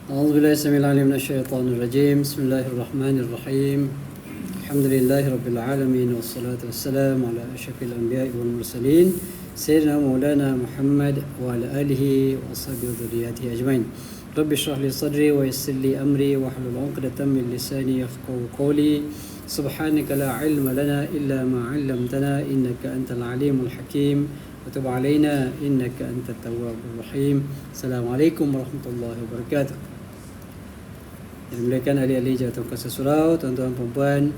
أعوذ بالله السميع العليم من الشيطان الرجيم. بسم الله الرحمن الرحيم. الحمد لله رب العالمين والصلاة والسلام على أشرف الأنبياء والمرسلين سيدنا مولانا محمد وعلى آله وصحبه وذريته أجمعين. رب اشرح لي صدري ويسر لي أمري واحلل عقدة من لساني يفقهوا قولي. سبحانك لا علم لنا إلا ما علمتنا إنك أنت العليم الحكيم وتب علينا إنك أنت التواب الرحيم. السلام عليكم ورحمة الله وبركاته. Yang dimuliakan ahli-ahli jawatan kuasa surau, tuan-tuan, perempuan,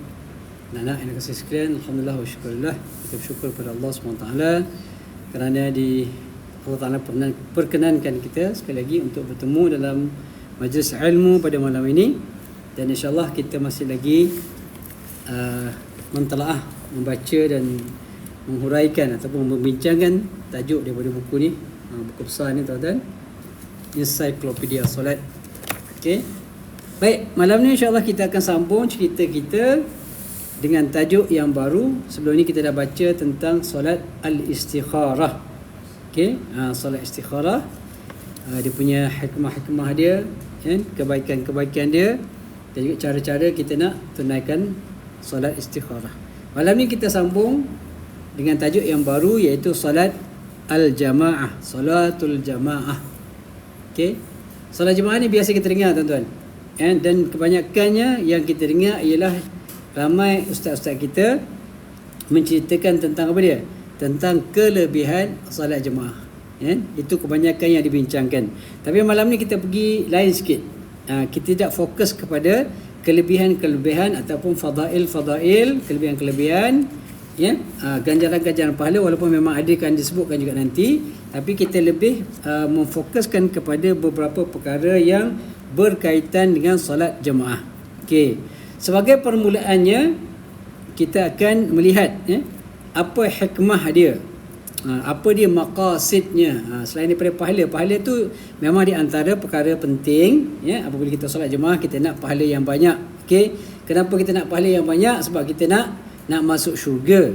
anak-anak yang kasih sekalian, alhamdulillah wa syukurillah. Kita bersyukur kepada Allah SWT kerana Allah Ta'ala perkenankan kita sekali lagi untuk bertemu dalam majlis ilmu pada malam ini. Dan insyaAllah kita masih lagi mentelaah, membaca dan menghuraikan ataupun membincangkan tajuk daripada buku ni, buku besar ni tuan-tuan, Encyclopedia Solat. Okey. Baik, malam ni insyaAllah kita akan sambung cerita kita dengan tajuk yang baru. Sebelum ni kita dah baca tentang solat al-istikharah. Okey, solat istikharah, dia punya hikmah-hikmah dia, kan? Kebaikan-kebaikan dia, dan juga cara-cara kita nak tunaikan solat istikharah. Malam ni kita sambung dengan tajuk yang baru, iaitu solat al-jamaah, solatul jamaah. Okey, solat jamaah ni biasa kita dengar tuan-tuan. Dan kebanyakannya yang kita dengar ialah ramai ustaz-ustaz kita menceritakan tentang apa dia? Tentang kelebihan solat jemaah. Itu kebanyakan yang dibincangkan. Tapi malam ni kita pergi lain sikit. Kita tidak fokus kepada kelebihan-kelebihan ataupun fadail-fadail, kelebihan-kelebihan, ganjaran-ganjaran pahala, walaupun memang ada kan disebutkan juga nanti. Tapi kita lebih memfokuskan kepada beberapa perkara yang berkaitan dengan solat jemaah. Okey. Sebagai permulaannya, kita akan melihat apa hikmah dia. Apa dia maqasidnya. Selain daripada pahala. Pahala tu memang di antara perkara penting, apabila kita solat jemaah, kita nak pahala yang banyak. Okey. Kenapa kita nak pahala yang banyak? Sebab kita nak masuk syurga.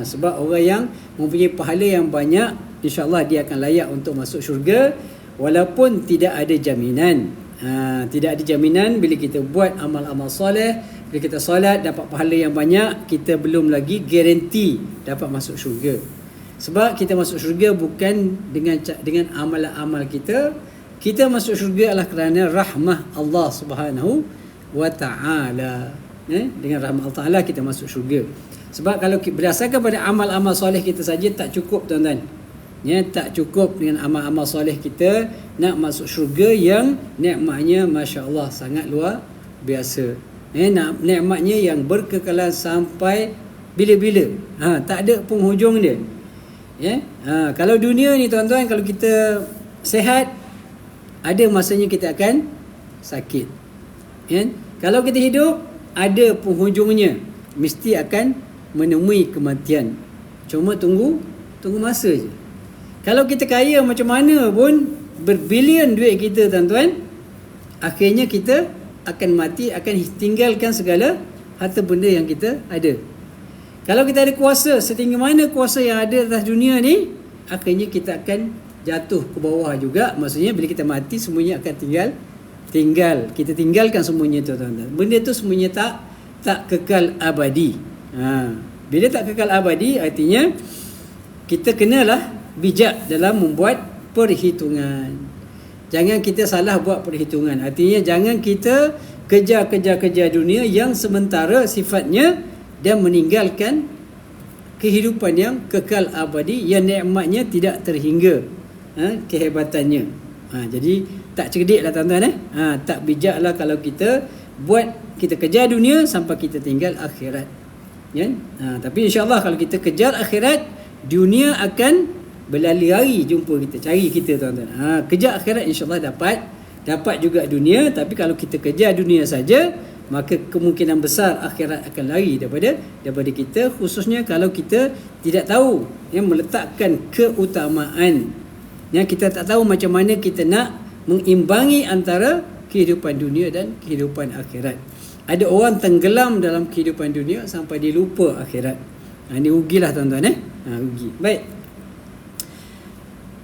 Sebab orang yang mempunyai pahala yang banyak, insya-Allah dia akan layak untuk masuk syurga, walaupun tidak ada jaminan. Tidak ada jaminan bila kita buat amal-amal soleh, bila kita solat dapat pahala yang banyak, kita belum lagi garanti dapat masuk syurga. Sebab kita masuk syurga bukan dengan amalan-amal kita. Kita masuk syurga adalah kerana rahmah Allah Subhanahu wa taala. Dengan rahmah Allah Taala kita masuk syurga. Sebab kalau berdasarkan pada amal-amal soleh kita saja tak cukup tuan-tuan. Tak cukup dengan amal-amal soleh kita nak masuk syurga yang nikmatnya masya-Allah sangat luar biasa. Nikmatnya yang berkekalan sampai bila-bila. Tak ada penghujung dia. Kalau dunia ni tuan-tuan, kalau kita sihat, ada masanya kita akan sakit. Kalau kita hidup, ada penghujungnya, mesti akan menemui kematian. Cuma tunggu masa je. Kalau kita kaya macam mana pun, berbilion duit kita tuan-tuan, akhirnya kita akan mati, akan tinggalkan segala harta benda yang kita ada. Kalau kita ada kuasa, setinggi mana kuasa yang ada atas dunia ni, akhirnya kita akan jatuh ke bawah juga. Maksudnya bila kita mati, semuanya akan tinggal. Kita tinggalkan semuanya tu tuan-tuan. Benda tu semuanya tak kekal abadi. Bila tak kekal abadi, artinya kita kenalah bijak dalam membuat perhitungan. Jangan kita salah buat perhitungan. Artinya jangan kita kejar dunia yang sementara sifatnya dan meninggalkan kehidupan yang kekal abadi yang nikmatnya tidak terhingga kehebatannya. Jadi tak cerdiklah tuan-tuan. Tak bijaklah kalau kita kejar dunia sampai kita tinggal akhirat. Tapi insya-Allah kalau kita kejar akhirat, dunia akan berlari-lari jumpa kita, cari kita tuan-tuan. Kejar akhirat insya-Allah dapat juga dunia. Tapi kalau kita kejar dunia saja, maka kemungkinan besar akhirat akan lari daripada kita, khususnya kalau kita tidak tahu meletakkan keutamaan. Kita tak tahu macam mana kita nak mengimbangi antara kehidupan dunia dan kehidupan akhirat. Ada orang tenggelam dalam kehidupan dunia sampai dia lupa akhirat. Ini rugilah tuan-tuan. Rugi. Baik.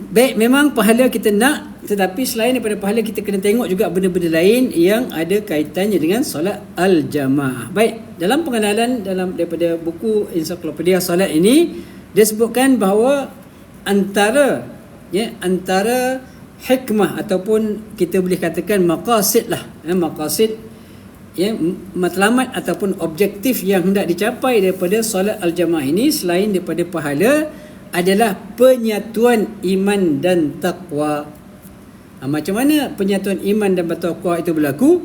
Baik, memang pahala kita nak, tetapi selain daripada pahala kita kena tengok juga benda-benda lain yang ada kaitannya dengan solat al-jamaah. Baik, dalam pengenalan daripada buku Ensiklopedia Solat ini, dia sebutkan bahawa antara hikmah ataupun kita boleh katakan maqasid lah, maqasid matlamat ataupun objektif yang hendak dicapai daripada solat al-jamaah ini selain daripada pahala adalah penyatuan iman dan taqwa. Macam mana penyatuan iman dan taqwa itu berlaku?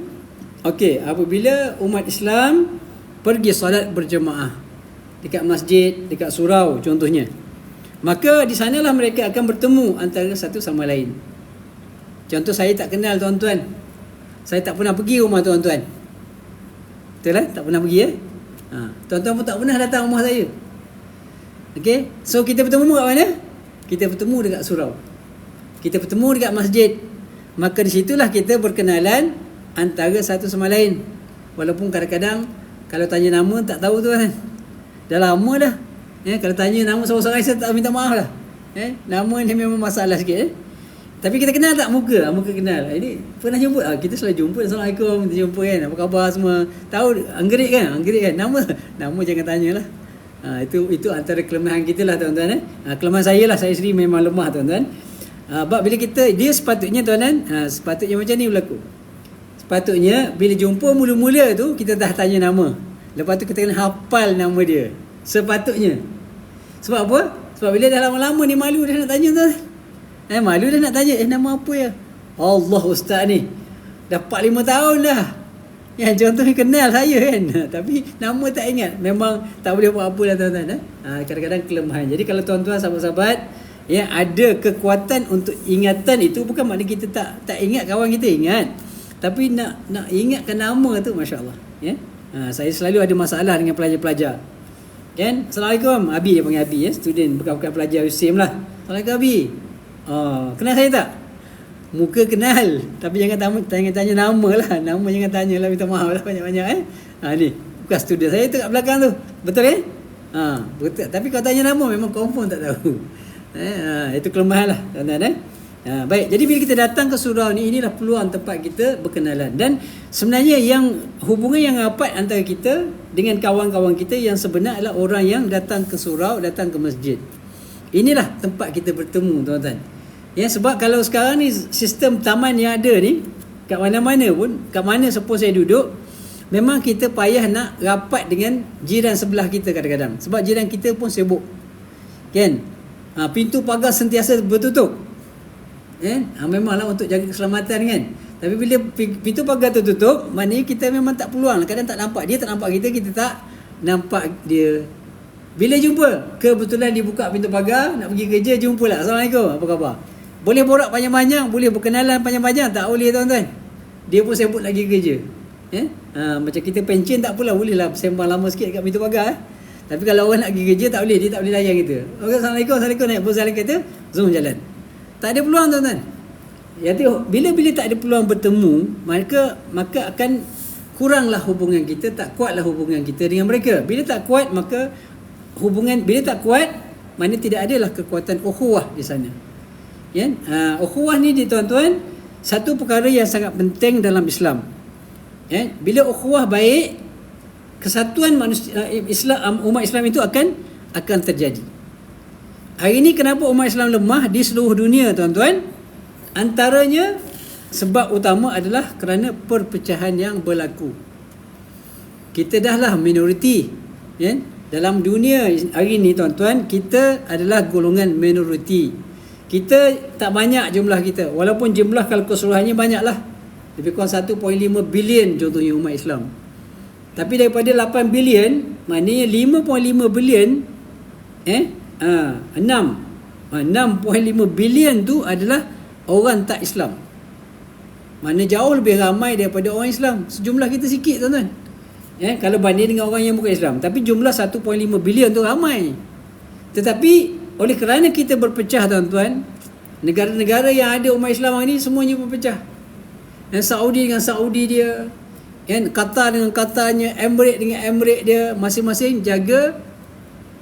Okey, apabila umat Islam pergi solat berjemaah dekat masjid, dekat surau contohnya, maka di sanalah mereka akan bertemu antara satu sama lain. Contoh, saya tak kenal tuan-tuan, saya tak pernah pergi rumah tuan-tuan, betul lah? Tak pernah pergi tuan-tuan pun tak pernah datang rumah saya. Okey, so kita bertemu kat mana? Kita bertemu dekat surau, kita bertemu dekat masjid. Maka di situlah kita berkenalan antara satu sama lain. Walaupun kadang-kadang kalau tanya nama tak tahu tu kan. Dah lama dah. Kalau tanya nama seorang-seorang saya tak minta maaf lah. Nama ni memang masalah sikit. Tapi kita kenal tak muka? Muka kenal. Ini pernah jumpa? Kita selalu jumpa. Assalamualaikum, kita jumpa kan. Apa khabar semua? Tahu anggerik kan? Nama jangan tanyalah. Itu antara kelemahan kita lah tuan-tuan. Kelemahan saya lah, saya sendiri memang lemah tuan-tuan. Sebab bila dia sepatutnya tuan-tuan, sepatutnya macam ni berlaku. Sepatutnya bila jumpa mula-mula tu kita dah tanya nama. Lepas tu kita kena hafal nama dia. Sepatutnya. Sebab apa? Sebab bila dah lama-lama ni malu dah nak tanya tuan. Malu dah nak tanya, nama apa ya? Allah, ustaz ni dah 4-5 tahun dah. Contohnya kenal saya kan. Tapi nama tak ingat. Memang tak boleh buat apa lah tuan-tuan. Kadang-kadang kelemahan. Jadi kalau tuan-tuan, sahabat-sahabat, ada kekuatan untuk ingatan itu, bukan makna kita tak ingat kawan kita, ingat. Tapi nak ingatkan nama tu, Masya Allah. Saya selalu ada masalah dengan pelajar-pelajar. Kan? Assalamualaikum. Abi, dia panggil Abi. Student, bukan pelajar USIM lah. Assalamualaikum Abi. Kenal saya tak? Muka kenal, tapi jangan tanya nama lah. Nama jangan tanya lah, minta maaf lah banyak-banyak. Ni bukan student saya tu kat belakang tu. Betul betul. Tapi kalau tanya nama memang confirm tak tahu. Itu kelemahan lah tuan-tuan. Baik, jadi bila kita datang ke surau ni, inilah peluang tempat kita berkenalan. Dan sebenarnya yang hubungan yang rapat antara kita dengan kawan-kawan kita yang sebenar adalah orang yang datang ke surau, datang ke masjid. Inilah tempat kita bertemu tuan-tuan. Sebab kalau sekarang ni sistem taman yang ada ni, kat mana-mana pun, kat mana suppose saya duduk, memang kita payah nak rapat dengan jiran sebelah kita kadang-kadang. Sebab jiran kita pun sibuk. Kan? Pintu pagar sentiasa bertutup. Memanglah untuk jaga keselamatan kan. Tapi bila pintu pagar tertutup, maknanya kita memang tak peluang. Kadang tak nampak dia, tak nampak kita, kita tak nampak dia. Bila jumpa, kebetulan dibuka pintu pagar, nak pergi kerja, jumpalah. Assalamualaikum, apa khabar? Boleh borak panjang-panjang, boleh berkenalan panjang-panjang, tak boleh tuan-tuan. Dia pun sibuk lagi kerja. Macam kita pencen tak apalah, bolehlah sembang lama sikit kat pintu pagar. Tapi kalau orang nak pergi kerja tak boleh, dia tak boleh layan kita. Assalamualaikum, naik bos jalan kereta, zoom jalan. Tak ada peluang tuan-tuan. Bila tak ada peluang bertemu, maka akan kuranglah hubungan kita, tak kuatlah hubungan kita dengan mereka. Bila tak kuat, maka bila tak kuat, mana tidak adalah kekuatan ukhuwah di sana. Ukhuwah ni tuan-tuan, satu perkara yang sangat penting dalam Islam. Bila ukhuwah baik, kesatuan manusia, umat Islam itu akan terjadi. Hari ini kenapa umat Islam lemah di seluruh dunia tuan-tuan? Antaranya sebab utama adalah kerana perpecahan yang berlaku. Kita dahlah minoriti. Dalam dunia hari ini tuan-tuan, kita adalah golongan minoriti. Kita tak banyak jumlah kita. Walaupun jumlah kalau keseluruhannya banyaklah. Lebih kurang 1.5 bilion contohnya umat Islam. Tapi daripada 8 bilion, maknanya 5.5 bilion 6.5 bilion tu adalah orang tak Islam. Mana jauh lebih ramai daripada orang Islam. Sejumlah kita sikit tuan-tuan. Kalau banding dengan orang yang bukan Islam. Tapi jumlah 1.5 bilion tu ramai. Tetapi oleh kerana kita berpecah tuan-tuan, negara-negara yang ada umat Islam ini semuanya berpecah. Saudi dengan Saudi dia, Qatar dengan Qatarnya, Emirates dengan Emirates dia, masing-masing jaga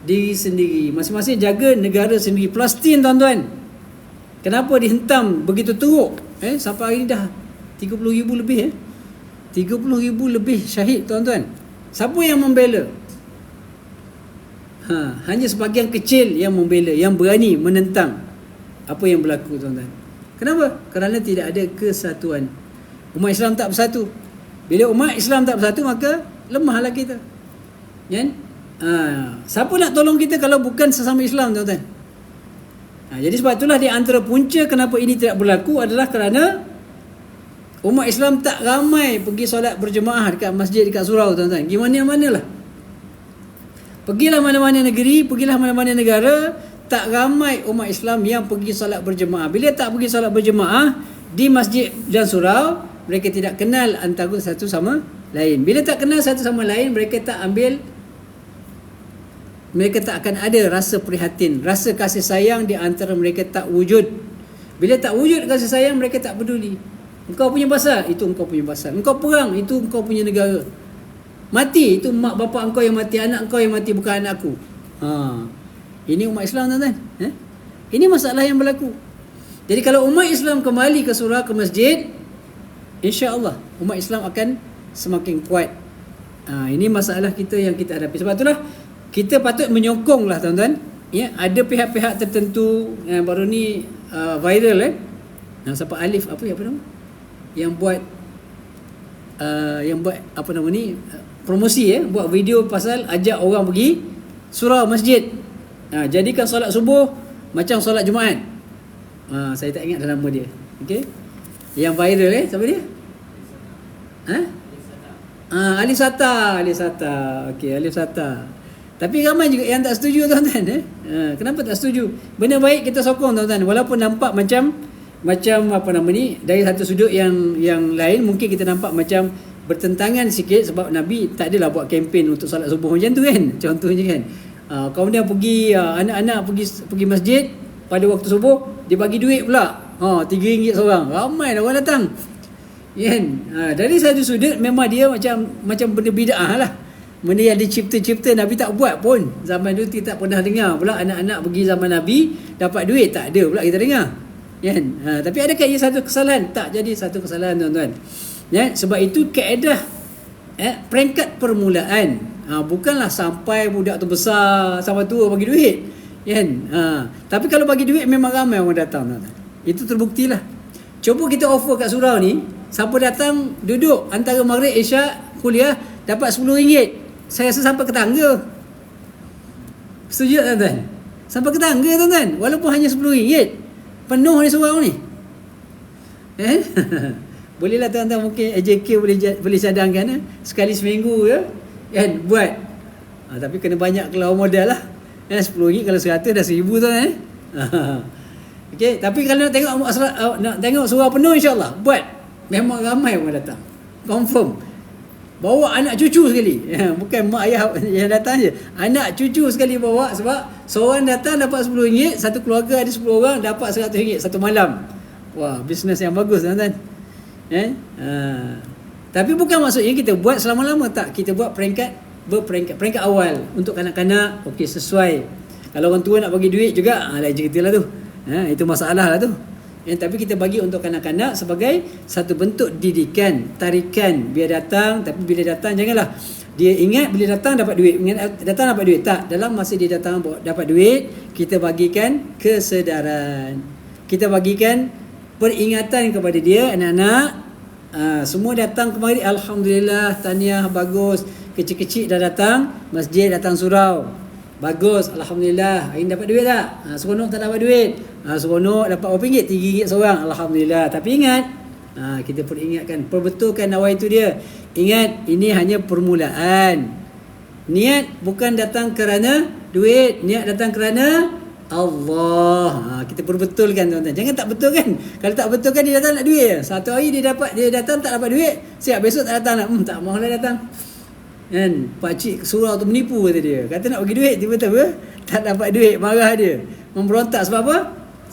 diri sendiri, masing-masing jaga negara sendiri. Palestin tuan-tuan, Kenapa dihentam begitu teruk? Sampai hari ni dah 30,000 lebih 30,000 lebih syahid, tuan-tuan. Siapa yang membela? Hanya sebahagian kecil yang membela, yang berani menentang apa yang berlaku, tuan-tuan. Kenapa? Kerana tidak ada kesatuan. Umat Islam tak bersatu. Bila umat Islam tak bersatu, maka lemahlah kita. Kan? Siapa nak tolong kita kalau bukan sesama Islam, tuan-tuan? Jadi sebab itulah di antara punca kenapa ini tidak berlaku adalah kerana umat Islam tak ramai pergi solat berjemaah dekat masjid, dekat surau, tuan-tuan. Pergi mana-mana lah. Pergilah mana-mana negeri, pergilah mana-mana negara, tak ramai umat Islam yang pergi solat berjemaah. Bila tak pergi solat berjemaah di masjid dan surau, mereka tidak kenal antara satu sama lain. Bila tak kenal satu sama lain, mereka tak akan ada rasa prihatin, rasa kasih sayang di antara mereka tak wujud. Bila tak wujud kasih sayang, mereka tak peduli. Engkau punya pasal, itu engkau punya pasal. Engkau perang, itu engkau punya negara. Mati, itu mak bapak engkau yang mati, anak engkau yang mati, bukan anakku. Ini umat Islam, tuan-tuan. Ini masalah yang berlaku. Jadi kalau umat Islam kembali ke surau, ke masjid, insya-Allah umat Islam akan semakin kuat. Ini masalah kita yang kita hadapi. Sebab itulah kita patut menyokong lah, tuan-tuan. Ada pihak-pihak tertentu yang baru ni viral siapa Alif apa nama? Yang buat apa nama ni, promosi buat video pasal ajak orang pergi surau masjid. Jadikan solat subuh macam solat Jumaat. Saya tak ingat dah nama dia. Okey. Yang viral siapa dia? Alif Sata. Okey, Alif Sata. Tapi ramai juga yang tak setuju, tuan-tuan. Kenapa tak setuju? Benda baik kita sokong, tuan-tuan. Walaupun nampak macam apa nama ni, dari satu sudut yang lain mungkin kita nampak macam bertentangan sikit, sebab Nabi tak adalah buat kempen untuk solat subuh macam tu kan. Contohnya kan. Kemudian pergi anak-anak pergi masjid pada waktu subuh, dia bagi duit pula. RM3 seorang. Ramai orang datang. Kan? Dari satu sudut memang dia macam benda bid'ah lah. Benda yang dicipta-cipta, Nabi tak buat pun. Zaman dulu kita tak pernah dengar pula anak-anak pergi zaman Nabi dapat duit. Tak ada pula kita dengar. Kan? Tapi adakah ia satu kesalahan? Tak jadi satu kesalahan, tuan-tuan. Sebab itu kaedah peringkat permulaan. Bukanlah sampai budak tu besar, sampai tua bagi duit. Kan? Tapi kalau bagi duit memang ramai orang datang, tuan-tuan. Itu terbuktilah. Cuba kita offer kat surau ni, siapa datang duduk antara maghrib isyak kuliah dapat RM10. Saya rasa sampai ke tangga. Setuju tak, tuan-tuan? Sampai ke tangga, tuan-tuan. Walaupun hanya RM10. Penuh ni surau ni. Bolehlah, tuan-tuan, mungkin AJK boleh cadangkan sekali seminggu kan buat. Tapi kena banyak keluar modal lah. RM10 kalau 100 dah RM1,000, tuan. Okey, tapi kalau nak tengok surau penuh, insya-Allah buat. Memang ramai orang datang. Confirm. Bawa anak cucu sekali. Bukan mak ayah yang datang je. Anak cucu sekali bawa, sebab seorang datang dapat RM10, satu keluarga ada 10 orang dapat RM100 satu malam. Wah, bisnes yang bagus, tuan-tuan. Tapi bukan maksudnya kita buat selama-lama, tak. Kita buat peringkat awal untuk kanak-kanak. Okey, sesuai. Kalau orang tua nak bagi duit juga, lain cerita lah tu. Itu masalah lah tu. Tapi kita bagi untuk kanak-kanak sebagai satu bentuk didikan, tarikan, biar datang. Tapi bila datang janganlah dia ingat bila datang dapat duit, datang dapat duit. Tak, dalam masa dia datang dapat duit, kita bagikan kesedaran, kita bagikan peringatan kepada dia. Anak-anak semua datang kemari, alhamdulillah, tahniah, bagus. Kecil-kecil dah datang masjid, datang surau, bagus, alhamdulillah. Hari ni dapat duit tak? Seronok tak dapat duit? Seronok dapat berapa ringgit? RM3 seorang, alhamdulillah. Tapi ingat, kita peringatkan, perbetulkan nawaitu dia. Ingat, ini hanya permulaan. Niat bukan datang kerana duit, niat datang kerana Allah. Kita perbetulkan, tuan-tuan. Jangan tak betul kan. Kalau tak betul kan, dia datang nak duit. Satu hari dia datang tak dapat duit, siap besok tak datang nak. Tak mahulah datang. Kan, pakcik surau tu menipu, kata dia. Kata nak bagi duit, tiba-tiba tak dapat duit, marah dia, memberontak. Sebab apa?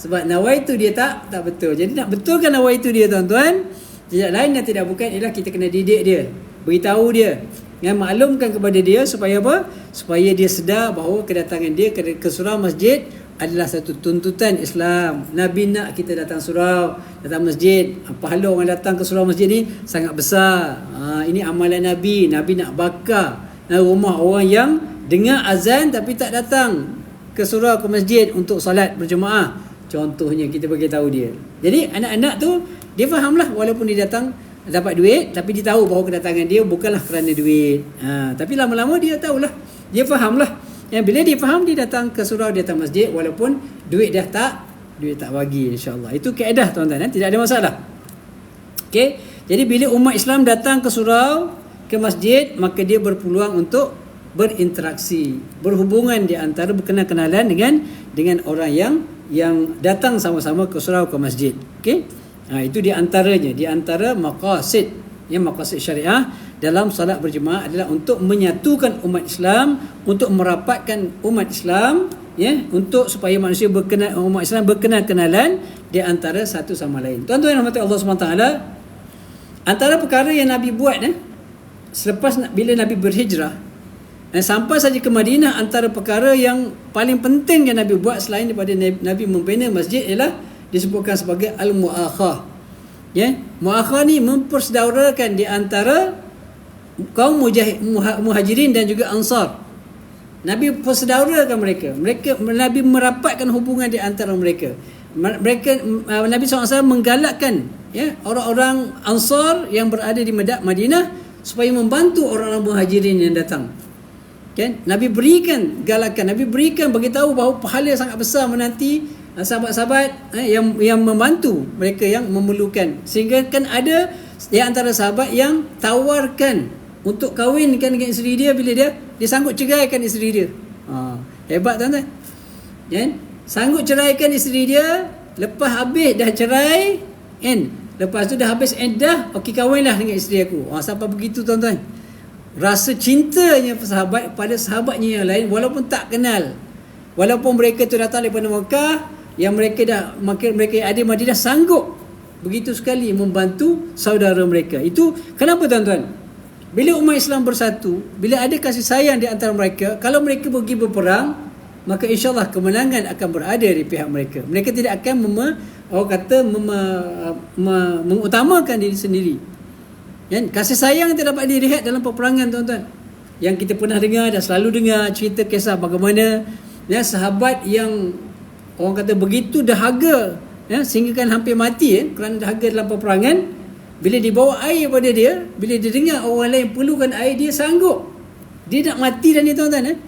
Sebab nawaitu dia tak betul. Jadi nak betulkan nawaitu dia, tuan-tuan, tidak lain dan tidak bukan ialah kita kena didik dia, beritahu dia, maklumkan kepada dia supaya apa? Supaya dia sedar bahawa kedatangan dia ke surau masjid adalah satu tuntutan Islam. Nabi nak kita datang surau, datang masjid. Pahala orang datang ke surau masjid ni sangat besar. Ini amalan Nabi. Nabi nak bakar rumah orang yang dengar azan tapi tak datang ke surau, ke masjid untuk solat berjemaah. Contohnya kita bagi tahu dia. Jadi anak-anak tu dia fahamlah, walaupun dia datang dapat duit, tapi dia tahu bahawa kedatangan dia bukanlah kerana duit. Tapi lama-lama dia tahulah, dia fahamlah. Yang bila dia faham, dia datang ke surau, dia datang masjid, walaupun duit tak bagi, insya-Allah. Itu kaedah tuan-tuan, tidak ada masalah. Okey. Jadi bila umat Islam datang ke surau, ke masjid, maka dia berpeluang untuk berinteraksi, berhubungan di antara, berkenalan dengan orang yang datang sama-sama ke surau, ke masjid. Okey. Itu di antaranya, di antara maqasid, maqasid syariah dalam solat berjemaah adalah untuk menyatukan umat Islam, untuk merapatkan umat Islam, untuk supaya manusia umat Islam berkenal-kenalan di antara satu sama lain. Tuan-tuan yang rahmati Allah SWT, antara perkara yang Nabi buat selepas bila Nabi berhijrah sampai saja ke Madinah, antara perkara yang paling penting yang Nabi buat selain daripada Nabi membina masjid ialah disebutkan sebagai al-mu'akhah. Mu'akhah ni mempersaudarakan di antara kaum muhajirin dan juga ansar. Nabi persaudarakan mereka. Nabi merapatkan hubungan di antara mereka. Nabi SAW menggalakkan orang-orang ansar yang berada di Madinah supaya membantu orang-orang muhajirin yang datang. Nabi berikan galakan, Nabi berikan beritahu bahawa pahala sangat besar menanti sahabat-sahabat yang membantu mereka yang memerlukan. Sehingga kan ada di antara sahabat yang tawarkan untuk kahwinkan dengan isteri dia bila dia sanggup ceraikan isteri dia. Hebat tuan-tuan. Sanggup ceraikan isteri dia, lepas habis dah cerai, lepas tu dah habis iddah, okey kahwinlah dengan isteri aku. Sampai begitu tuan-tuan. Rasa cintanya sahabat pada sahabatnya yang lain, walaupun tak kenal, walaupun mereka tu datang daripada Mekah, yang mereka ada Madinah, sanggup begitu sekali membantu saudara mereka. Itu kenapa tuan-tuan? Bila umat Islam bersatu, bila ada kasih sayang di antara mereka, kalau mereka pergi berperang, maka insya-Allah kemenangan akan berada di pihak mereka. Mereka tidak akan mengutamakan diri sendiri. Kasih sayang tidak dapat dilihat dalam peperangan tuan-tuan. Yang kita pernah dengar dan selalu dengar cerita kisah bagaimana sahabat yang orang kata begitu dahaga, sehingga kan hampir mati kerana dahaga dalam peperangan. Bila dibawa air pada dia, bila dia dengar orang lain perlukan air, dia sanggup. Dia nak mati dah ni tuan-tuan.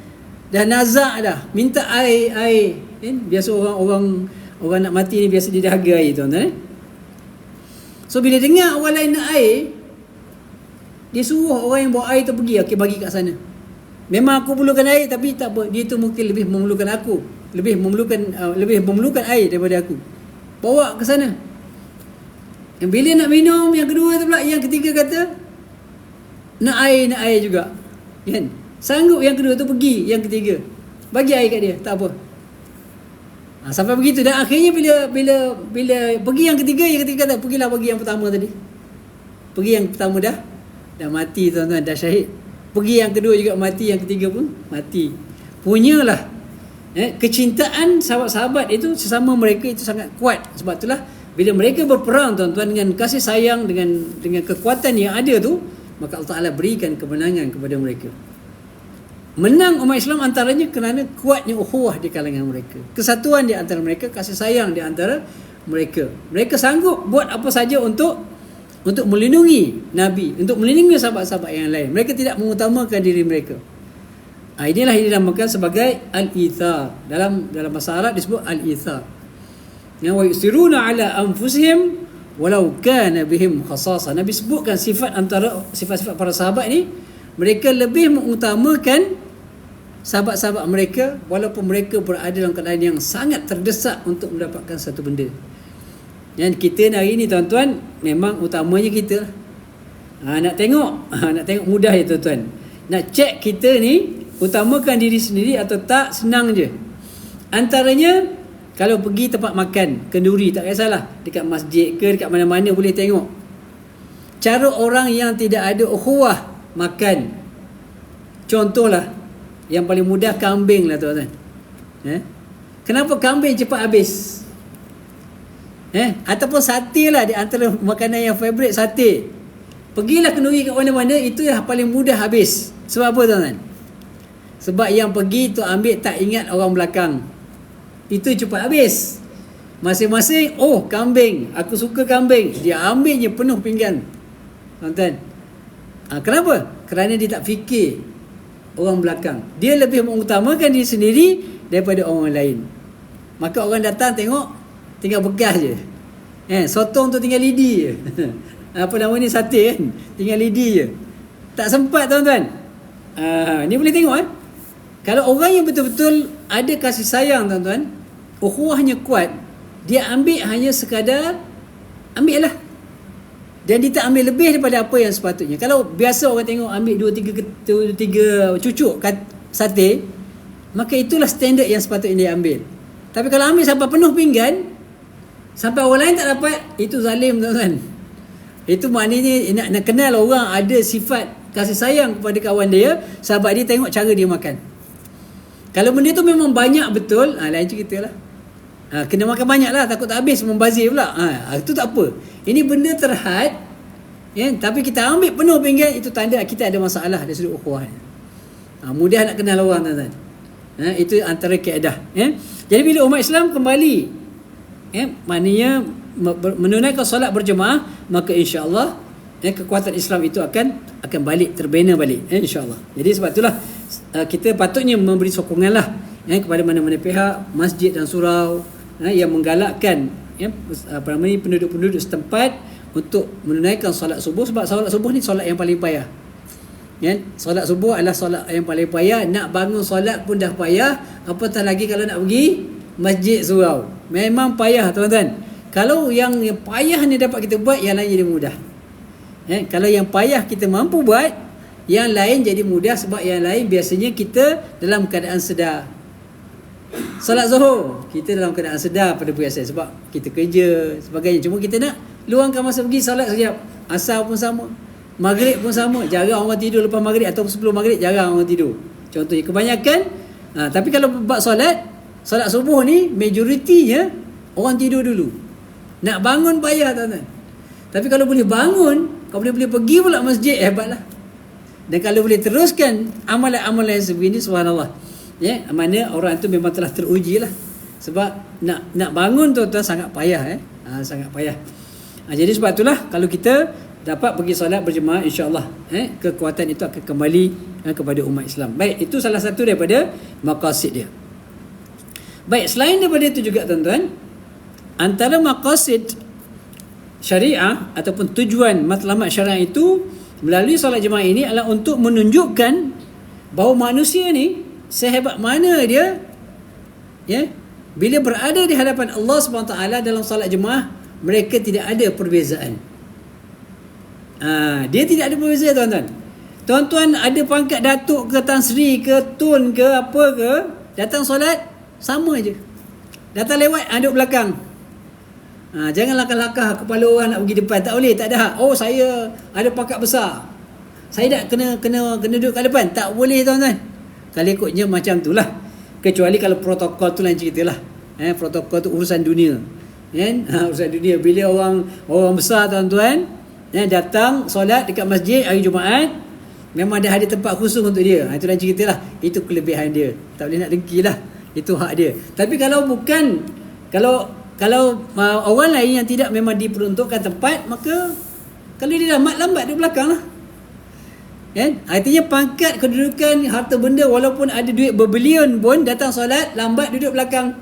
Dah nazak dah, minta air. Biasa orang nak mati ni biasa dia dahaga air tuan-tuan. So bila dengar orang lain nak air, dia suruh orang yang bawa air tu pergi, okey bagi kat sana. Memang aku perlukan air, tapi tak apa, dia tu mungkin lebih memerlukan aku, lebih memerlukan air daripada aku. Bawa ke sana. Yang bila nak minum, yang kedua tu pula, yang ketiga kata nak air juga. Sanggup yang kedua tu pergi, yang ketiga bagi air kat dia, tak apa. Sampai begitu, dan akhirnya bila pergi yang ketiga kata pergilah bagi yang pertama tadi. Pergi yang pertama dah mati tuan-tuan, dah syahid. Pergi yang kedua juga mati, yang ketiga pun mati. Punyalah kecintaan sahabat-sahabat itu sesama mereka itu sangat kuat. Sebab itulah bila mereka berperang tuan-tuan dengan kasih sayang, dengan kekuatan yang ada tu, maka Allah Ta'ala berikan kemenangan kepada mereka. Menang umat Islam antaranya kerana kuatnya ukhuwah di kalangan mereka, kesatuan di antara mereka, kasih sayang di antara mereka. Mereka sanggup buat apa saja untuk melindungi Nabi, untuk melindungi sahabat-sahabat yang lain. Mereka tidak mengutamakan diri mereka. Inilah yang dinamakan sebagai al-ithar. Dalam bahasa Arab disebut al-ithar. Wa yusiruna ala anfusihim walau kana bihim khasasah. Nabi sebutkan sifat-sifat para sahabat ni, mereka lebih mengutamakan sahabat-sahabat mereka walaupun mereka berada dalam keadaan yang sangat terdesak untuk mendapatkan satu benda. Dan kita hari ni tuan-tuan, memang utamanya kita nak tengok mudah ya tuan-tuan. Nak cek kita ni utamakan diri sendiri atau tak, senang je. Antaranya kalau pergi tempat makan, kenduri, tak kisahlah, dekat masjid ke dekat mana-mana boleh tengok cara orang yang tidak ada ukhuwah makan. Contohlah yang paling mudah, kambing lah tuan-tuan. Kenapa kambing cepat habis? Ataupun sate lah, di antara makanan yang favourite sate. Pergilah kenduri kat mana-mana, itu yang paling mudah habis. Sebab apa tuan-tuan? Sebab yang pergi tu ambil tak ingat orang belakang. Itu cepat habis. Masing-masing, oh kambing, aku suka kambing, dia ambilnya penuh pinggan. Tuan-tuan, kenapa? Kerana dia tak fikir orang belakang. Dia lebih mengutamakan diri sendiri daripada orang lain. Maka orang datang tengok, tinggal bekas je. Sotong tu tinggal lidi je. Apa nama ni, sate kan, tinggal lidi je. Tak sempat tuan-tuan. Ni boleh tengok Kalau orang yang betul-betul ada kasih sayang tuan-tuan, ukhuwahnya kuat, dia ambil hanya sekadar ambil lah. Dan dia tak ambil lebih daripada apa yang sepatutnya. Kalau biasa orang tengok ambil 2-3 cucuk sate, maka itulah standard yang sepatutnya dia ambil. Tapi kalau ambil sampai penuh pinggan, sampai orang lain tak dapat, itu zalim tuan-tuan. Itu maknanya nak kenal orang ada sifat kasih sayang kepada kawan dia, sahabat dia, tengok cara dia makan. Kalau benda tu memang banyak betul, lain cerita lah. Kena makan banyak lah, takut tak habis, membazir pula. Itu tak apa. Ini benda terhad, tapi kita ambil penuh pinggan, itu tanda kita ada masalah dari sudut ukhuwah. Mudah nak kenal orang tuan-tuan. Itu antara kaedah. Jadi bila umat Islam kembali, maknanya menunaikan solat berjemaah, maka insya-Allah kekuatan Islam itu akan balik, terbina balik, insya-Allah. Jadi sebab itulah kita patutnya memberi sokongan lah kepada mana-mana pihak, masjid dan surau yang menggalakkan penduduk-penduduk setempat untuk menunaikan solat subuh. Sebab solat subuh ni solat yang paling payah. Solat subuh adalah solat yang paling payah. Nak bangun solat pun dah payah, apatah lagi kalau nak pergi masjid surau. Memang payah tuan-tuan. Kalau yang payah ni dapat kita buat, yang lain jadi mudah. Kalau yang payah kita mampu buat, yang lain jadi mudah. Sebab yang lain biasanya kita dalam keadaan sedar. Solat zuhur kita dalam keadaan sedar pada biasa, sebab kita kerja sebagainya. Cuma kita nak luangkan masa pergi solat sekejap. Asar pun sama, maghrib pun sama. Jarang orang tidur lepas maghrib, atau sebelum maghrib jarang orang tidur. Contohnya kebanyakan. Tapi kalau bab solat subuh ni, majoritinya orang tidur dulu. Nak bangun payah tuan-tuan. Tapi kalau boleh bangun, kalau boleh pergi pula masjid, hebatlah. Dan kalau boleh teruskan amalan-amalan yang sebegini, subhanallah. Mana orang tu memang telah teruji lah. Sebab nak bangun tuan-tuan sangat payah. Sangat payah. Jadi sebab itulah kalau kita dapat pergi solat berjemaah, insya-Allah kekuatan itu akan kembali kepada umat Islam. Baik, itu salah satu daripada maqasid dia. Baik, selain daripada itu juga tuan-tuan, antara maqasid syariah ataupun tujuan matlamat syariah itu melalui solat jemaah ini adalah untuk menunjukkan bahawa manusia ni sehebat mana dia, bila berada di hadapan Allah SWT dalam solat jemaah, mereka tidak ada perbezaan. Dia tidak ada perbezaan tuan-tuan. Tuan-tuan ada pangkat datuk ke, Tan Sri ke, Tun ke, apa ke, datang solat sama je. Datang lewat, duduk belakang. Jangan langkah-langkah kepala orang nak pergi depan. Tak boleh, tak ada hak. Oh, saya ada pangkat besar, saya tak kena duduk kat depan. Tak boleh tuan-tuan. Kalau ikutnya macam tu lah. Kecuali kalau protokol tu lain cerita lah. Protokol tu urusan dunia. Urusan dunia. Bila orang besar tuan-tuan datang solat dekat masjid hari Jumaat, memang ada tempat khusus untuk dia. Itu lain cerita lah. Itu kelebihan dia. Tak boleh nak dengki lah. Itu hak dia. Tapi kalau bukan, kalau orang lain yang tidak memang diperuntukkan tempat, maka kalau dia dah lambat di belakang lah. Artinya pangkat, kedudukan, harta benda, walaupun ada duit berbilion pun, datang solat lambat duduk belakang.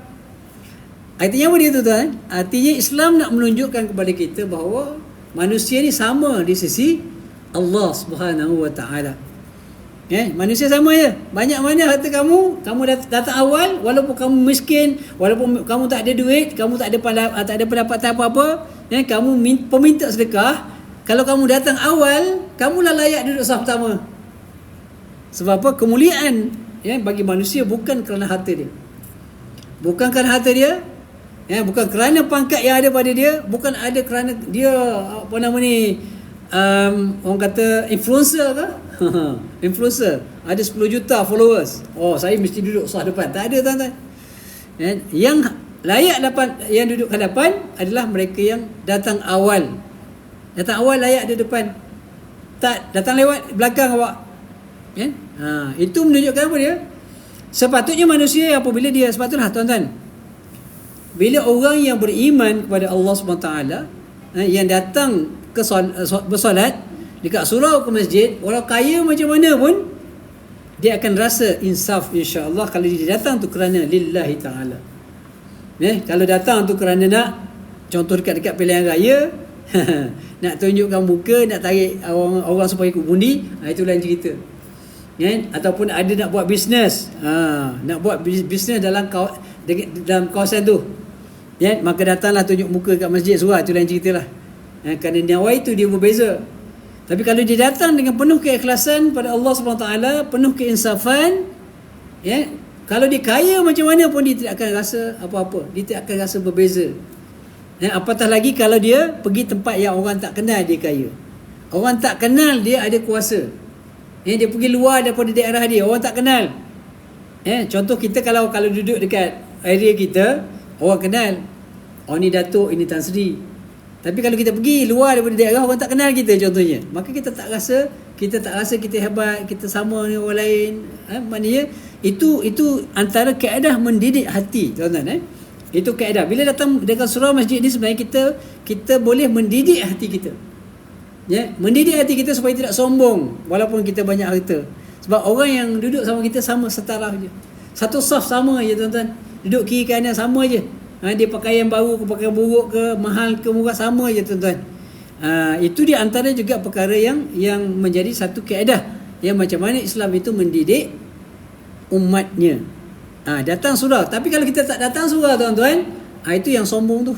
Artinya apa dia tuan-tuan? Artinya Islam nak menunjukkan kepada kita bahawa manusia ni sama di sisi Allah Subhanahu Wa Taala. Manusia sama je. Banyak mana harta kamu datang awal, walaupun kamu miskin, walaupun kamu tak ada duit, kamu tak ada pendapatan apa-apa, kamu peminta sedekah. Kalau kamu datang awal, kamulah layak duduk saf pertama. Sebab apa? Kemuliaan bagi manusia bukan kerana harta dia. Bukan kerana harta dia, bukan kerana pangkat yang ada pada dia, bukan ada kerana dia orang kata influencer ke? Influencer ada 10 juta followers. Oh, saya mesti duduk saf depan. Tak ada tuan-tuan. Yang layak yang duduk hadapan adalah mereka yang datang awal. Datang awal layak di depan. Tak datang lewat belakang awak. Itu menunjukkan apa dia? Sepatutnya manusia apabila dia sepatutnya tuan-tuan, bila orang yang beriman kepada Allah SWT yang datang ke bersolat dekat surau ke masjid, walau kaya macam mana pun, dia akan rasa insaf insya-Allah kalau dia datang tu kerana lillahi ta'ala. Kalau datang tu kerana nak, contoh dekat pilihan raya, nak tunjukkan muka, nak tarik orang supaya ikut undi, itu lain cerita. Ataupun ada nak buat bisnes, nak buat bisnes dalam kawasan tu, maka datanglah tunjuk muka kat masjid surah, itu lain ceritalah. Kerana nyawa itu dia berbeza. Tapi kalau dia datang dengan penuh keikhlasan pada Allah SWT, penuh keinsafan, kalau dia kaya macam mana pun dia tidak akan rasa apa-apa, dia tidak akan rasa berbeza. Apatah lagi kalau dia pergi tempat yang orang tak kenal dia kaya, orang tak kenal dia ada kuasa. Dia pergi luar daripada daerah dia, orang tak kenal. Contoh kita kalau duduk dekat area kita, orang kenal, oh ni Datuk, ini Tan Sri. Tapi kalau kita pergi luar daripada daerah, orang tak kenal kita contohnya, maka kita tak rasa kita hebat, kita sama dengan orang lain. Maknanya itu antara kaedah mendidik hati, tuan-tuan. Itu kaedah. Bila datang dekat surau masjid ni, sebenarnya kita boleh mendidik hati kita. Mendidik hati kita supaya tidak sombong walaupun kita banyak harta. Sebab orang yang duduk sama kita sama setara je. Satu saf sama je, tuan-tuan. Duduk kiri kanan sama je. Dia pakaian baru ke pakaian buruk ke mahal ke murah sama je, tuan-tuan. Itu di antara juga perkara yang menjadi satu kaedah yang macam mana Islam itu mendidik umatnya. Datang surau. Tapi kalau kita tak datang surau, tuan-tuan, itu yang sombong tu.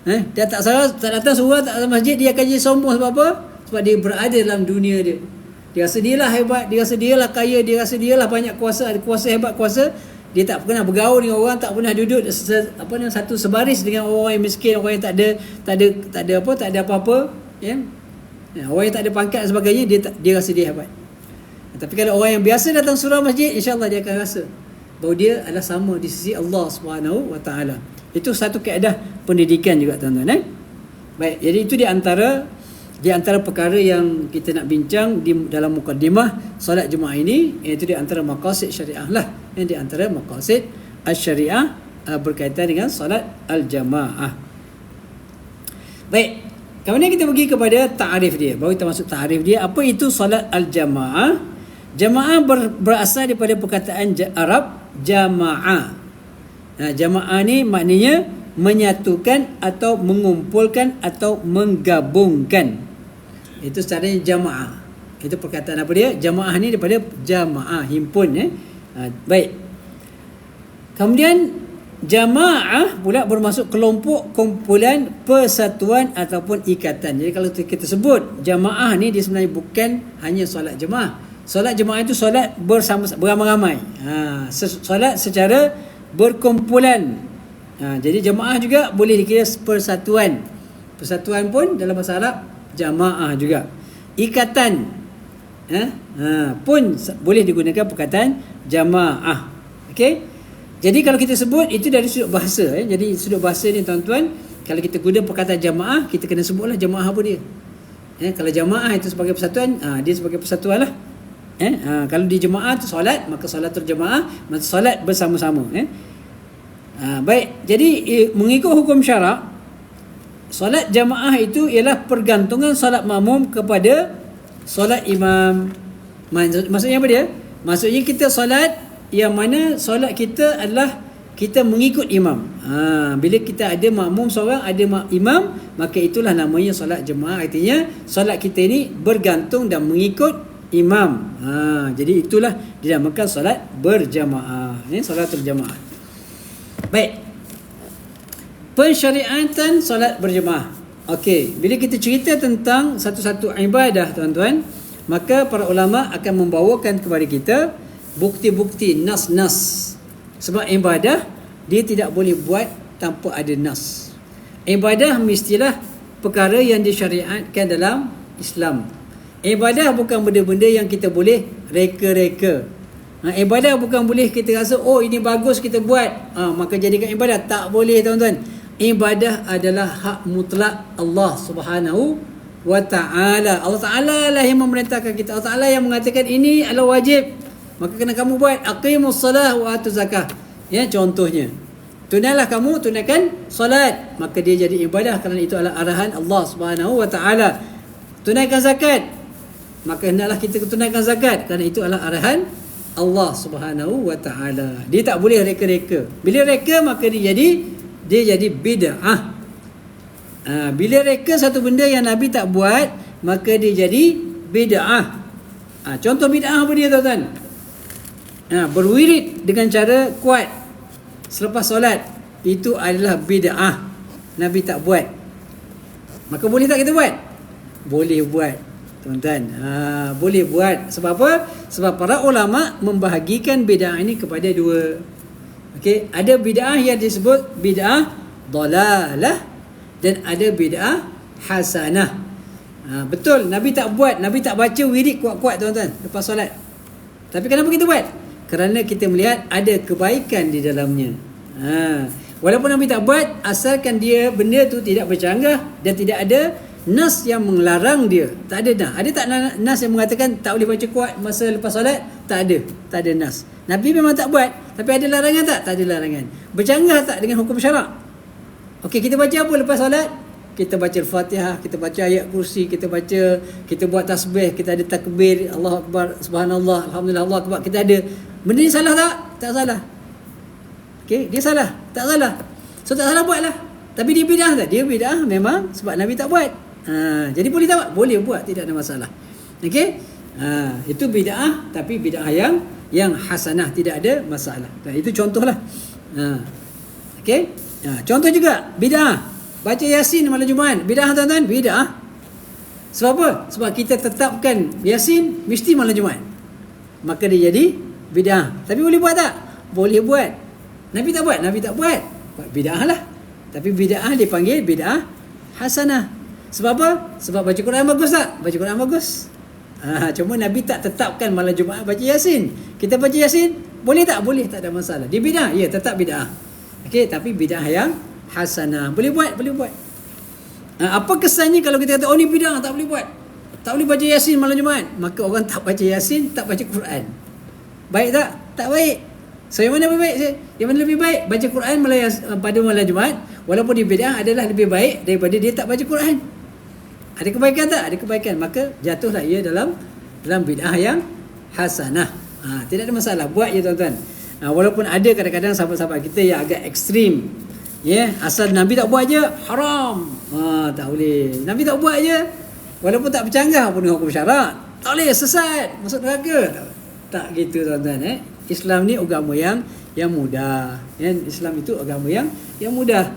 Dia tak datang surau, tak datang masjid, dia akan jadi sombong. Sebab apa? Sebab dia berada dalam dunia dia. Dia rasa dia lah hebat, dia rasa dia lah kaya, dia rasa dia lah banyak kuasa, ada kuasa hebat, kuasa. Dia tak pernah bergaul dengan orang, tak pernah duduk satu sebaris dengan orang yang miskin, orang yang tak ada apa-apa, orang yang tak ada pangkat dan sebagainya, dia rasa dia hebat. Tapi kalau orang yang biasa datang surau masjid, insya-Allah dia akan rasa bahawa dia adalah sama di sisi Allah SWT. Itu satu kaedah pendidikan juga, tuan-tuan. Baik, jadi itu di antara perkara yang kita nak bincang dalam mukadimah solat Jumaat ini, iaitu di antara maqasid syariah lah. Di antara maqasid syariah berkaitan dengan solat al-jamaah. Baik, kemudian kita pergi kepada ta'arif dia. Baru kita masuk ta'arif dia. Apa itu solat al-jamaah? Jamaah berasal daripada perkataan Arab jama'ah. Jamaah ni maknanya menyatukan atau mengumpulkan atau menggabungkan. Itu secaranya jamaah. Itu perkataan apa dia? Jamaah ni daripada jamaah, himpun. Baik. Kemudian jamaah pula bermaksud kelompok, kumpulan, persatuan ataupun ikatan. Jadi kalau kita sebut jamaah ni, dia sebenarnya bukan hanya solat jemaah. Solat jemaah itu solat beramai-ramai. Solat secara berkumpulan. Jadi jemaah juga boleh dikira persatuan. Persatuan pun dalam bahasa Arab jamaah juga. Ikatan pun boleh digunakan perkataan jamaah. Okey. Jadi kalau kita sebut itu dari sudut bahasa. Jadi sudut bahasa ni, tuan-tuan, kalau kita guna perkataan jamaah, kita kena sebutlah jamaah apa dia. Kalau jamaah itu sebagai persatuan, dia sebagai persatuan lah. Kalau di jemaah tu solat, maka solatul jemaah, maka solat bersama-sama. Baik, jadi mengikut hukum syarak, solat jemaah itu ialah pergantungan solat makmum kepada solat imam. Maksudnya apa dia? Maksudnya kita solat yang mana solat kita adalah kita mengikut imam. Bila kita ada makmum seorang, ada imam, maka itulah namanya solat jemaah. Artinya solat kita ini bergantung dan mengikut imam. Jadi itulah dinamakan solat berjamaah. Ini solatul jamaah. Baik. Pensyariatan solat berjamaah. Okey, bila kita cerita tentang satu-satu ibadah, tuan-tuan, maka para ulama akan membawakan kepada kita bukti-bukti, nas-nas. Sebab ibadah dia tidak boleh buat tanpa ada nas. Ibadah mestilah perkara yang disyariatkan dalam Islam. Ibadah bukan benda-benda yang kita boleh reka-reka. Ibadah bukan boleh kita rasa ini bagus kita buat, maka jadikan ibadah. Tak boleh tuan-tuan. Ibadah adalah hak mutlak Allah Subhanahu wa ta'ala. Allah Ta'ala lah yang memerintahkan kita. Allah Ta'ala yang mengatakan ini adalah wajib, maka kena kamu buat. Aqimus salah wa atuz zakah. Ya, contohnya, tunailah kamu, tunaikan solat, maka dia jadi ibadah kerana itu adalah arahan Allah Subhanahu wa ta'ala. Tunaikan zakat, maka hendaklah kita tunaikan zakat kerana itu adalah arahan Allah Subhanahu wa ta'ala. Dia tak boleh reka-reka. Bila reka, maka dia jadi bid'ah. Bila reka satu benda yang Nabi tak buat, maka dia jadi bid'ah. Contoh bid'ah apa dia tuan-tuan? Berwirid dengan cara kuat selepas solat, itu adalah bid'ah. Nabi tak buat. Maka boleh tak kita buat? Boleh buat, tuan-tuan. Boleh buat. Sebab apa? Sebab para ulama membahagikan bid'ah ini kepada dua. Okey, ada bid'ah yang disebut bid'ah dalalah dan ada bid'ah hasanah. Betul, Nabi tak buat, Nabi tak baca wirid kuat-kuat tuan-tuan lepas solat. Tapi kenapa kita buat? Kerana kita melihat ada kebaikan di dalamnya. Walaupun Nabi tak buat, asalkan dia benda tu tidak bercanggah dan tidak ada nas yang melarang dia. Tak ada nas. Ada tak nas yang mengatakan tak boleh baca kuat masa lepas solat? Tak ada. Tak ada nas. Nabi memang tak buat. Tapi ada larangan tak? Tak ada larangan. Bercanggah tak dengan hukum syarak? Okey, kita baca apa lepas solat? Kita baca Al-Fatihah, kita baca ayat kursi, kita buat tasbih, kita ada takbir, Allahu Akbar, Subhanallah, Alhamdulillah, Allahu Akbar. Kita ada. Benda ni salah tak? Tak salah. Okey, dia salah? Tak salah. So tak salah buatlah. Tapi dia bid'ah tak? Dia bid'ah memang sebab Nabi tak buat. Jadi boleh tak buat? Boleh buat, tidak ada masalah. Okey? Itu bid'ah, tapi bid'ah yang hasanah, tidak ada masalah. Itu contohlah. Okey? Contoh juga bid'ah. Baca Yasin malam Jumaat, bid'ah tuan-tuan? Bid'ah. Sebab apa? Sebab kita tetapkan Yasin mesti malam Jumaat. Maka dia jadi bid'ah. Tapi boleh buat tak? Boleh buat. Nabi tak buat? Nabi tak buat. Buat bid'ah lah. Tapi bid'ah dipanggil bid'ah hasanah. Sebab apa? Sebab baca Quran bagus tak? Baca Quran bagus. Cuma Nabi tak tetapkan malam Jumaat baca Yasin. Kita baca Yasin, boleh tak? Boleh, tak ada masalah. Dia bid'ah? Ya, tetap bid'ah. Okey, tapi bid'ah yang hasanah. Boleh buat, boleh buat. Apa kesannya kalau kita kata, ni bid'ah, tak boleh buat. Tak boleh baca Yasin malam Jumaat. Maka orang tak baca Yasin, tak baca Quran. Baik tak? Tak baik. So yang mana lebih baik? Yang mana lebih baik? Baca Quran pada malam Jumaat, walaupun dia bid'ah, adalah lebih baik daripada dia tak baca Quran. Ada kebaikan tak? Ada kebaikan. Maka jatuhlah ia dalam bid'ah yang hasanah. Tidak ada masalah. Buat je tuan-tuan. Walaupun ada kadang-kadang sahabat-sahabat kita yang agak ekstrim. Asal Nabi tak buat je, haram. Tak boleh. Nabi tak buat je, walaupun tak bercanggah pun dengan hukum syarak, tak boleh, sesat, masuk neraka. Tak gitu tuan-tuan. Islam ni agama yang mudah. Islam itu agama yang mudah.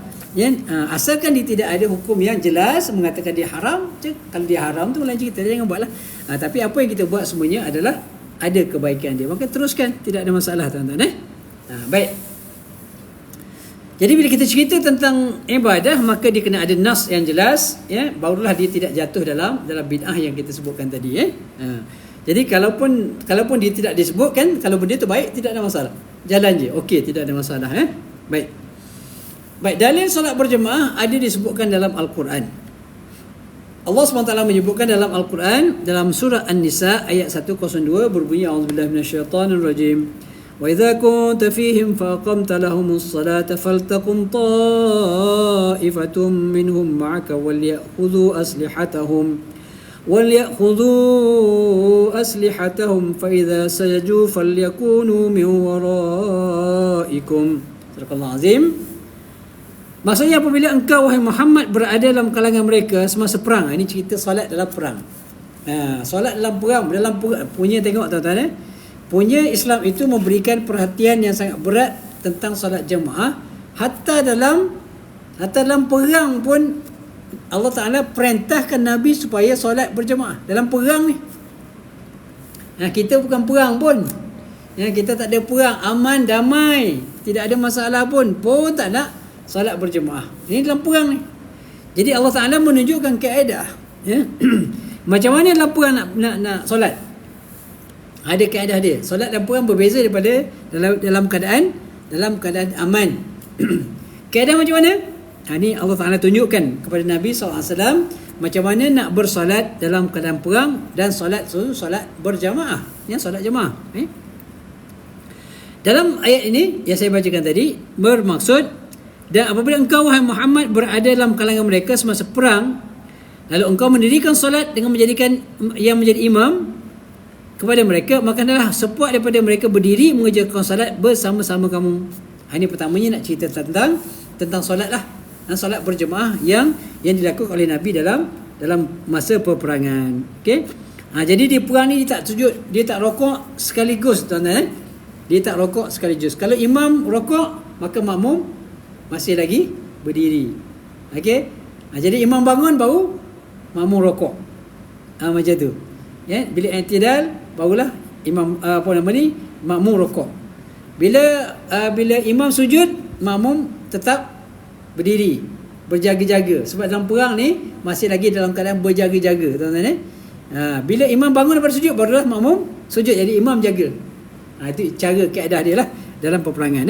Asalkan dia tidak ada hukum yang jelas mengatakan dia haram. Kalau dia haram tu lain cerita, jangan buatlah. Tapi apa yang kita buat semuanya adalah ada kebaikan dia. Maka teruskan, tidak ada masalah tuan-tuan. Baik. Jadi bila kita cerita tentang ibadah, maka dia kena ada nas yang jelas, barulah dia tidak jatuh dalam bid'ah yang kita sebutkan tadi. Jadi kalaupun dia tidak disebutkan, kalau benda tu baik, tidak ada masalah. Jalan je, okey, tidak ada masalah. Baik, dalil solat berjemaah ada disebutkan dalam Al-Quran. Allah SWT menyebutkan dalam Al-Quran, dalam surah An-Nisa ayat 102 berbunyi, A'udzubillahi minasyaitanirrajim. وَإِذَا كُنْتَ فِيهِمْ فَأَقَمْتَ لَهُمُ الصَّلَاةَ فَلْتَقُمْ طَائِفَةٌ مِّنْهُمْ مَعَكَ وَلْيَأْخُذُوا أَسْلِحَتَهُمْ فَإِذَا سَجَدُوا فَلْيَكُونُوا مِنْ وَرَائِكُمْ. Sadaqallahul Azim. Maksudnya apabila engkau wahai Muhammad berada dalam kalangan mereka semasa perang. Ini cerita solat dalam perang. Solat dalam perang punya, tengok tuan-tuan. Punya Islam itu memberikan perhatian yang sangat berat tentang solat jemaah. Hatta dalam perang pun Allah Ta'ala perintahkan Nabi supaya solat berjemaah. Dalam perang ni. Kita bukan perang pun. Kita tak ada perang, aman, damai, tidak ada masalah pun tak nak solat berjemaah. Ini dalam perang ni. Jadi Allah Ta'ala menunjukkan kaedah. Macam mana dalam perang nak solat. Ada kaedah dia. Solat dalam perang berbeza daripada dalam keadaan aman. Kaedah macam mana? Ini Allah Ta'ala tunjukkan kepada Nabi SAW macam mana nak bersolat dalam keadaan perang dan solat berjamaah. Solat jamaah. Dalam ayat ini yang saya bacakan tadi bermaksud, dan apabila engkau wahai Muhammad berada dalam kalangan mereka semasa perang, lalu engkau mendirikan solat dengan menjadikan yang menjadi imam kepada mereka, maka adalah sepuak daripada mereka berdiri mengerjakan solat bersama-sama kamu. Ini pertamanya nak cerita tentang solat lah. Solat berjemaah yang dilakukan oleh Nabi dalam masa peperangan. Okey. Jadi di perang ni dia tak sujud, dia tak rokok sekaligus, tuan-tuan. Dia tak rokok sekaligus. Kalau imam rokok, maka makmum masih lagi berdiri. Okey. Jadi imam bangun baru makmum rokok. Macam tu. Bila i'tidal barulah imam makmum rokok. Bila imam sujud, makmum tetap berdiri, berjaga-jaga. Sebab dalam perang ni masih lagi dalam keadaan berjaga-jaga, tuan-tuan. Bila imam bangun daripada sujud, barulah makmum sujud. Jadi imam jaga. Itu cara kaedah dia lah dalam peperangan.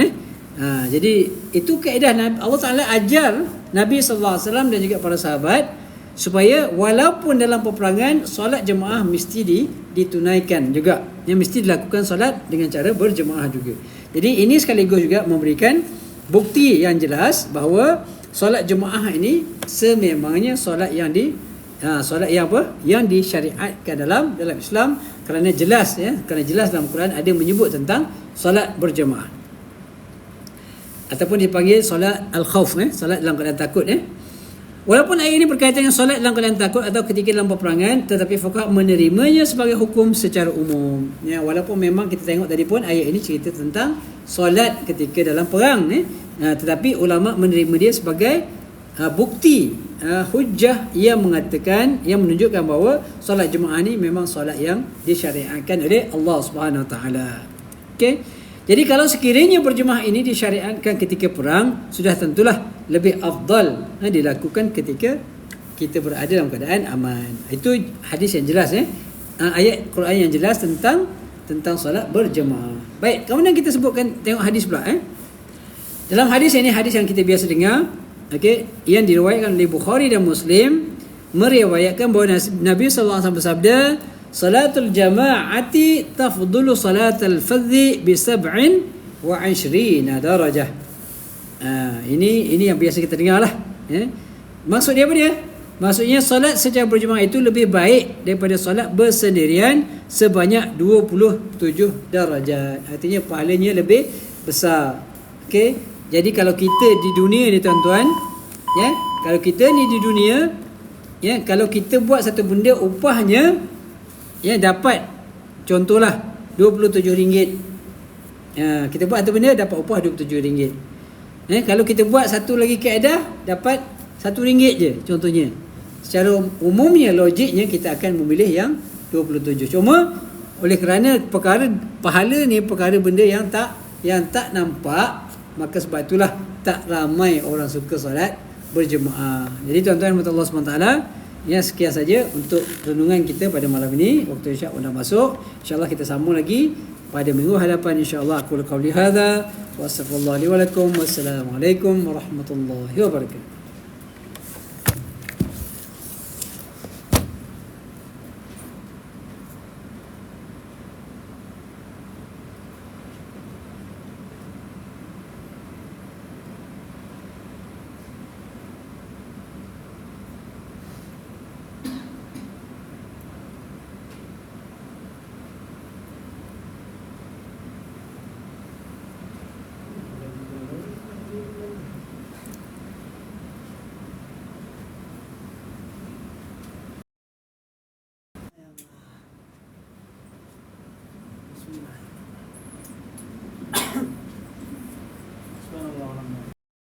Jadi itu kaedah Allah Ta'ala ajar Nabi SAW dan juga para sahabat, supaya walaupun dalam peperangan, solat jemaah mesti ditunaikan juga. Mesti dilakukan solat dengan cara berjemaah juga. Jadi ini sekaligus juga memberikan bukti yang jelas bahawa solat jemaah ini sememangnya solat yang disyariatkan dalam Islam, kerana jelas dalam Quran ada menyebut tentang solat berjemaah, ataupun dipanggil solat al-khauf, solat dalam keadaan takut. Walaupun ayat ini berkaitan dengan solat dalam keadaan takut atau ketika dalam peperangan, tetapi fuqaha menerimanya sebagai hukum secara umum. Walaupun memang kita tengok tadi pun ayat ini cerita tentang solat ketika dalam perang, tetapi ulama menerima dia sebagai bukti, hujjah yang menunjukkan bahawa solat jemaah ni memang solat yang disyariatkan oleh Allah Subhanahu Wa Taala. Okey. Jadi kalau sekiranya berjemaah ini disyariatkan ketika perang, sudah tentulah lebih afdal dilakukan ketika kita berada dalam keadaan aman. Itu hadis yang jelas, ayat Quran yang jelas tentang solat berjemaah. Baik, kemudian kita sebutkan, tengok hadis pula. Dalam hadis ini, hadis yang kita biasa dengar, yang diriwayatkan oleh Bukhari dan Muslim, meriwayatkan bahawa Nabi SAW bersabda, salatul jama'ati tafdulu salatul fadhi bi 27 darajah. Ini yang biasa kita dengar lah. Maksud dia apa dia? Maksudnya solat secara berjemaah itu lebih baik daripada solat bersendirian sebanyak 27 darajat. Artinya pahalanya lebih besar. Okey. Jadi kalau kita di dunia ni, tuan-tuan, kalau kita ni di dunia, kalau kita buat satu benda upahnya dapat, contohlah RM27. Kita buat satu benda dapat upah RM27. Kalau kita buat satu lagi kaedah, dapat RM1 je, contohnya. Secara umumnya, logiknya kita akan memilih yang 27. Cuma oleh kerana perkara pahala ni perkara benda yang tak nampak, maka sebab itulah tak ramai orang suka solat berjemaah. Jadi tuan-tuan dan Allah SWT, sekian saja untuk renungan kita pada malam ini. Waktu isyak dah masuk. InsyaAllah kita sambung lagi pada minggu hadapan, insyaAllah. Aku qauli hadza wa astaghfirullah li wa lakum. Wassalamualaikum warahmatullahi wabarakatuh.